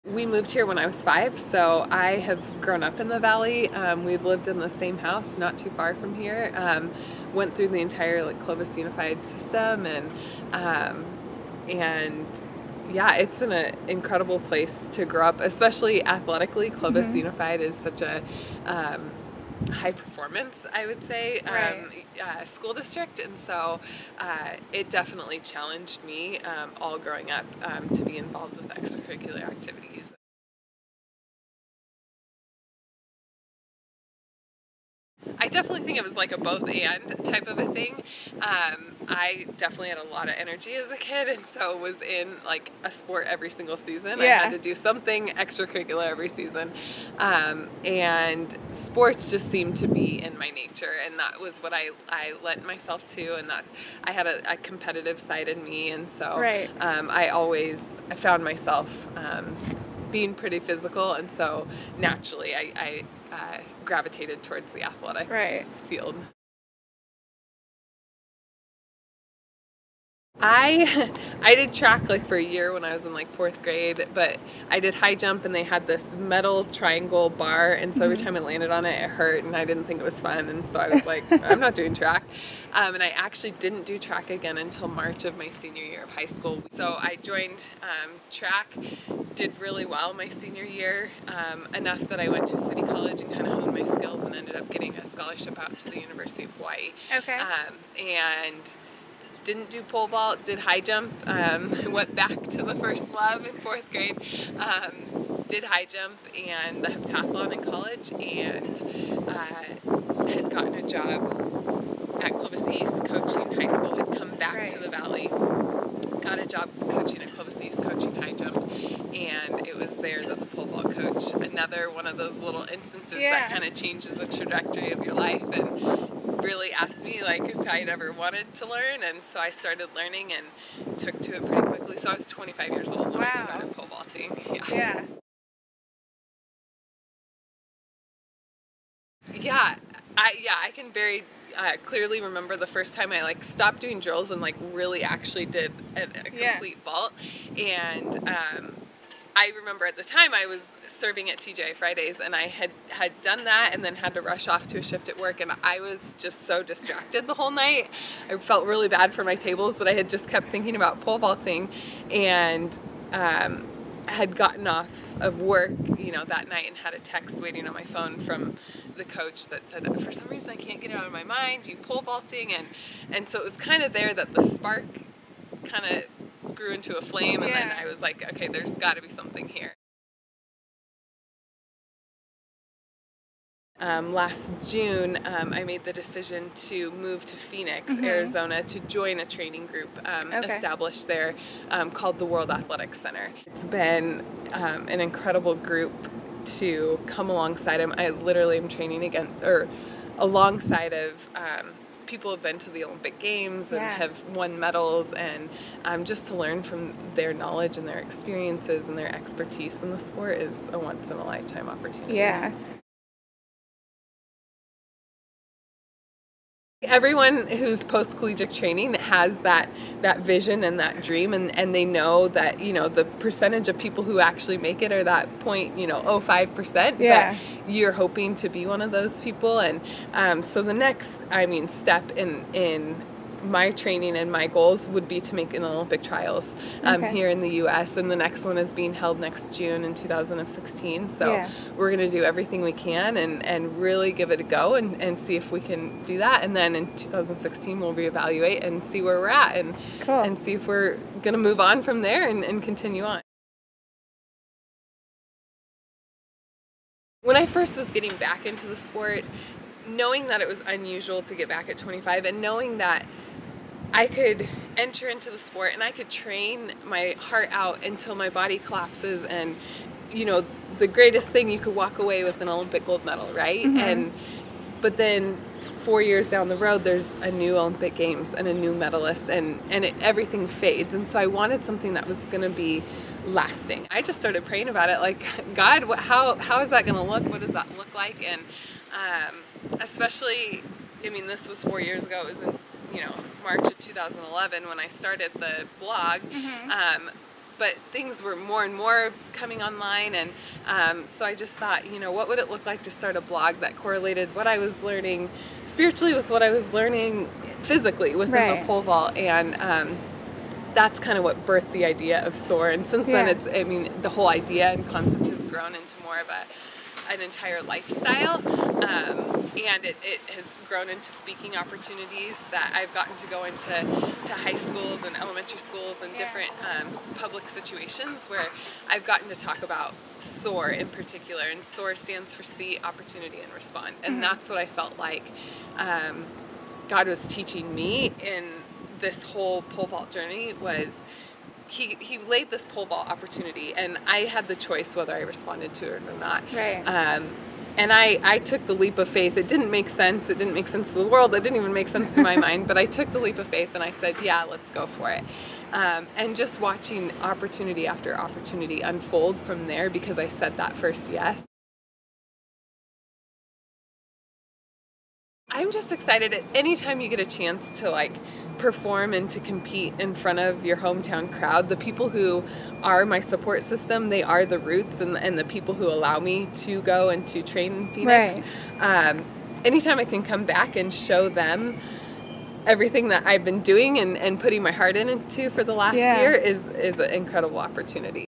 We moved here when I was 5, so I have grown up in the Valley. We've lived in the same house not too far from here. Went through the entire Clovis Unified system, and yeah, it's been an incredible place to grow up, especially athletically. Clovis Unified is such a high performance, I would say, school district, and so it definitely challenged me all growing up to be involved with extracurricular activities. I definitely think it was like a both and type of a thing. I definitely had a lot of energy as a kid, and so was in like a sport every single season. I had to do something extracurricular every season, and sports just seemed to be in my nature, and that was what I lent myself to, and that I had a competitive side in me, and so I found myself being pretty physical, and so naturally I gravitated towards the athletics field. I did track like for a year when I was in like 4th grade, but I did high jump, and they had this metal triangle bar, and so every time I landed on it, it hurt, and I didn't think it was fun, and so I was like, I'm not doing track. And I actually didn't do track again until March of my senior year of high school. So I joined track, did really well my senior year, enough that I went to a city college and kind of honed my skills and ended up getting a scholarship out to the University of Hawaii. And didn't do pole vault, did high jump, went back to the first love in 4th grade, did high jump and the heptathlon in college, and had gotten a job at Clovis East coaching high school, had come back to the Valley, got a job coaching at Clovis East, coaching high jump, and it was there that the pole vault coach, another one of those little instances that kind of changes the trajectory of your life, and really asked me like if I'd ever wanted to learn, and so I started learning and took to it pretty quickly. So I was 25 years old when I started pole vaulting. I can very clearly remember the first time I like stopped doing drills and like really actually did a complete vault, and I remember at the time I was serving at TGI Fridays, and I had done that and then had to rush off to a shift at work, and I was just so distracted the whole night. I felt really bad for my tables, but I had just kept thinking about pole vaulting, and had gotten off of work, you know, that night, and had a text waiting on my phone from the coach that said, for some reason I can't get it out of my mind, you pole vaulting, and so it was kind of there that the spark kind of grew into a flame, and then I was like, okay, there's got to be something here. Last June, I made the decision to move to Phoenix, Arizona, to join a training group established there called the World Athletics Center. It's been an incredible group to come alongside them. I literally am training alongside of people who have been to the Olympic Games and have won medals, and just to learn from their knowledge and their experiences and their expertise in the sport is a once-in-a-lifetime opportunity. Everyone who's post-collegiate training has that vision and that dream, and they know that, you know, the percentage of people who actually make it are that 0.05%, but you're hoping to be one of those people, and so the next, step in my training and my goals would be to make an Olympic trials here in the U.S., and the next one is being held next June in 2016, so we're going to do everything we can and really give it a go and see if we can do that, and then in 2016 we'll reevaluate and see where we're at, and see if we're going to move on from there and continue on. When I first was getting back into the sport, knowing that it was unusual to get back at 25, and knowing that I could enter into the sport and I could train my heart out until my body collapses, and, you know, the greatest thing, you could walk away with an Olympic gold medal, right? But then 4 years down the road, there's a new Olympic Games and a new medalist, and everything fades, and so I wanted something that was going to be lasting. I just started praying about it, like, God, how is that going to look? What does that look like? And especially, I mean, this was 4 years ago. It was in, you know, March of 2011 when I started the blog. but things were more and more coming online, and so I just thought, you know, what would it look like to start a blog that correlated what I was learning spiritually with what I was learning physically within the pole vault, and that's kind of what birthed the idea of SOAR. And since then, it's, I mean, the whole idea and concept has grown into more of an entire lifestyle, and it has grown into speaking opportunities that I've gotten to go into high schools and elementary schools and different public situations where I've gotten to talk about SOAR in particular. And SOAR stands for See, Opportunity, and Respond. And that's what I felt like God was teaching me in this whole pole vault journey. Was he laid this pole vault opportunity, and I had the choice whether I responded to it or not. And I took the leap of faith. It didn't make sense. It didn't make sense to the world. It didn't even make sense to my mind. But I took the leap of faith, and I said, yeah, let's go for it. And just watching opportunity after opportunity unfold from there, because I said that first yes. I'm just excited anytime you get a chance to like perform and to compete in front of your hometown crowd. The people who are my support system, they are the roots and the people who allow me to go and to train in Phoenix. Anytime I can come back and show them everything that I've been doing and putting my heart into for the last year is an incredible opportunity.